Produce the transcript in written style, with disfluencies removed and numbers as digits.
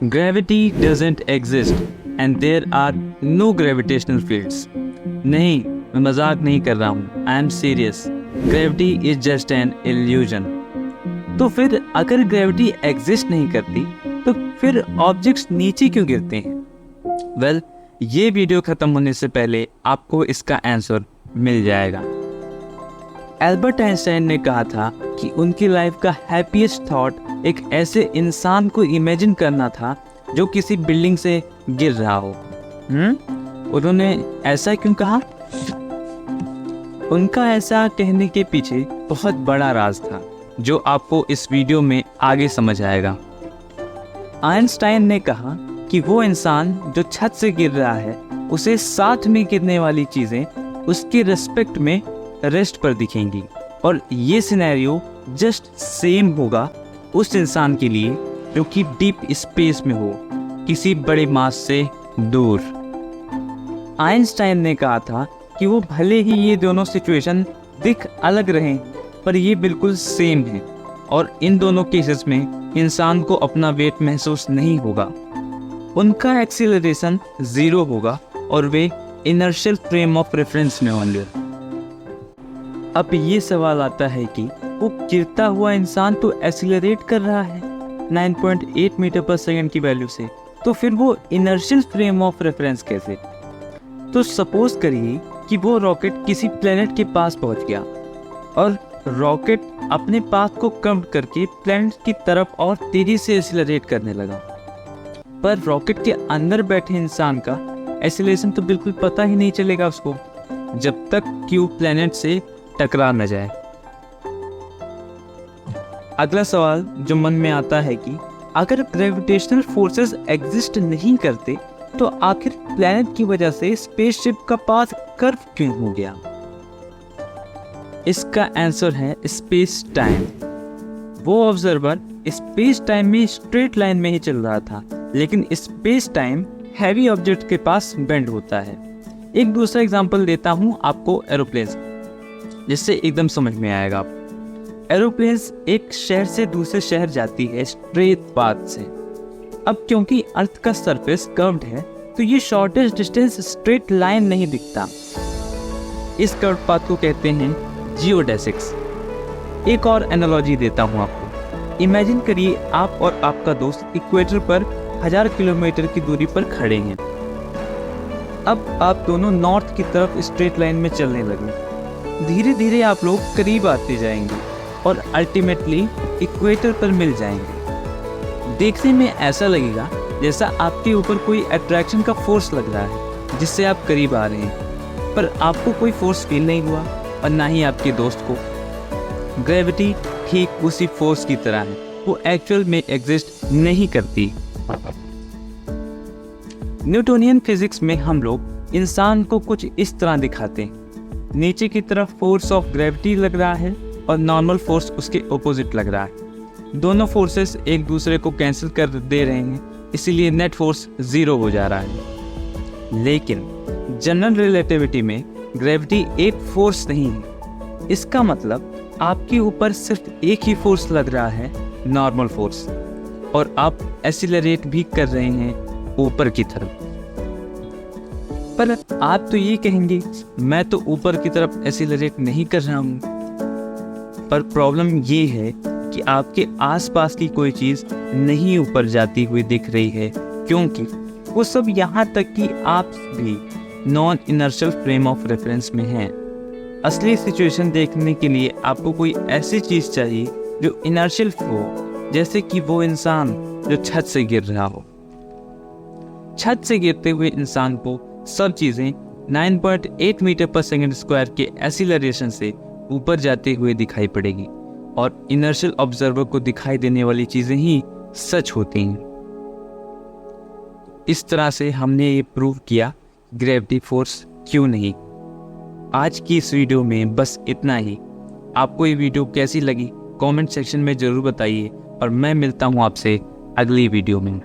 Gravity doesn't exist and there are no gravitational fields. नहीं, मैं मजाक नहीं कर रहा हूँ. I am serious. Gravity is just an illusion. तो फिर अगर ग्रेविटी एग्जिस्ट नहीं करती तो फिर ऑब्जेक्ट्स नीचे क्यों गिरते हैं? वेल, ये वीडियो खत्म होने से पहले आपको इसका आंसर मिल जाएगा. एल्बर्ट आइंस्टाइन ने कहा था कि उनकी लाइफ का हैप्पीएस्ट थॉट एक ऐसे इंसान को इमेजिन करना था जो किसी बिल्डिंग से गिर रहा हो. उन्होंने ऐसा क्यों कहा? उनका ऐसा कहने के पीछे बहुत बड़ा राज था जो आपको इस वीडियो में आगे समझ आएगा. आइंस्टाइन ने कहा कि वो इंसान जो छत से गिर रहा है उसे साथ में गिरने वाली चीज़ें उसके रिस्पेक्ट में रेस्ट पर दिखेंगी और ये सिनेरियो जस्ट सेम होगा उस इंसान के लिए जो कि डीप स्पेस में हो, किसी बड़े मास से दूर. आइंस्टाइन ने कहा था कि वो भले ही ये दोनों सिचुएशन दिख अलग रहें पर ये बिल्कुल सेम है और इन दोनों केसेस में इंसान को अपना वेट महसूस नहीं होगा. उनका एक्सीलरेशन 0 होगा और वे इनर्शियल फ्रेम ऑफ रेफरेंस में होंगे. अब ये सवाल आता है कि वो गिरता हुआ इंसान तो एक्सीलरेट कर रहा है 9.8 मीटर पर सेकंड की वैल्यू से, तो फिर वो इनर्शियल फ्रेम ऑफ रेफरेंस कैसे? तो सपोज करिए कि वो रॉकेट किसी प्लेनेट के पास पहुंच गया और रॉकेट अपने पाथ को कम करके प्लेनेट की तरफ और तेजी से एक्सीलरेट करने लगा. पर रॉकेट के अंदर बैठे इंसान का एक्सीलरेशन तो बिल्कुल पता ही नहीं चलेगा उसको जब तक कि वो प्लेनेट से टकरा न जाए. अगला सवाल जो मन में आता है कि अगर ग्रेविटेशनल फोर्सेस एग्जिस्ट नहीं करते तो आखिर प्लेनेट की वजह से स्पेसशिप का पाथ कर्व क्यों हो गया? इसका आंसर है स्पेस टाइम. वो ऑब्जर्वर स्पेस टाइम में स्ट्रेट लाइन में ही चल रहा था, लेकिन स्पेस टाइम हैवी ऑब्जेक्ट के पास बेंड होता है. एक दूसरा एग्जांपल देता हूँ आपको एरोप्लेन, जिससे एकदम समझ में आएगा. आप एरोप्लेन्स एक शहर से दूसरे शहर जाती है स्ट्रेट पाथ से. अब क्योंकि अर्थ का सरफेस कर्व्ड है तो ये शॉर्टेस्ट डिस्टेंस स्ट्रेट लाइन नहीं दिखता. इस कर्व पाथ को कहते हैं जियोडेसिक्स. एक और एनालॉजी देता हूँ आपको. इमेजिन करिए आप और आपका दोस्त इक्वेटर पर 1000 किलोमीटर की दूरी पर खड़े हैं. अब आप दोनों नॉर्थ की तरफ स्ट्रेट लाइन में चलने लगे. धीरे धीरे आप लोग करीब आते जाएंगे और अल्टीमेटली इक्वेटर पर मिल जाएंगे. देखने में ऐसा लगेगा जैसा आपके ऊपर कोई अट्रैक्शन का फोर्स लग रहा है जिससे आप करीब आ रहे हैं, पर आपको कोई फोर्स फील नहीं हुआ और ना ही आपके दोस्त को. ग्रेविटी ठीक उसी फोर्स की तरह है, वो एक्चुअल में एग्जिस्ट नहीं करती. न्यूटोनियन फिजिक्स में हम लोग इंसान को कुछ इस तरह दिखाते हैं. नीचे की तरफ फोर्स ऑफ ग्रेविटी लग रहा है और नॉर्मल फोर्स उसके ओपोजिट लग रहा है. दोनों फोर्सेस एक दूसरे को कैंसिल कर दे रहे हैं, इसीलिए नेट फोर्स 0 हो जा रहा है. लेकिन जनरल रिलेटिविटी में ग्रेविटी एक फोर्स नहीं है. इसका मतलब आपके ऊपर सिर्फ एक ही फोर्स लग रहा है, नॉर्मल फोर्स, और आप एक्सीलरेट भी कर रहे हैं ऊपर की तरफ. पर आप तो ये कहेंगे मैं तो ऊपर की तरफ एक्सीलरेट नहीं कर रहा हूँ. पर प्रॉब्लम ये है कि आपके आसपास की कोई चीज़ नहीं ऊपर जाती हुई दिख रही है, क्योंकि वो सब यहाँ तक कि आप भी non inertial frame of reference में हैं. असली सिचुएशन देखने के लिए आपको कोई ऐसी चीज़ चाहिए जो इनर्शियल हो, जैसे कि वो इंसान जो छत से गिर रहा हो. छत से गिरते हुए इंसान को सब चीज़ें 9.8 मीटर पर सेकंड स्क्वायर के एक्सीलरेशन से ऊपर जाते हुए दिखाई पड़ेगी और इनर्शियल ऑब्जर्वर को दिखाई देने वाली चीज़ें ही सच होती हैं. इस तरह से हमने ये प्रूव किया ग्रेविटी फोर्स क्यों नहीं. आज की इस वीडियो में बस इतना ही. आपको ये वीडियो कैसी लगी कमेंट सेक्शन में ज़रूर बताइए और मैं मिलता हूँ आपसे अगली वीडियो में.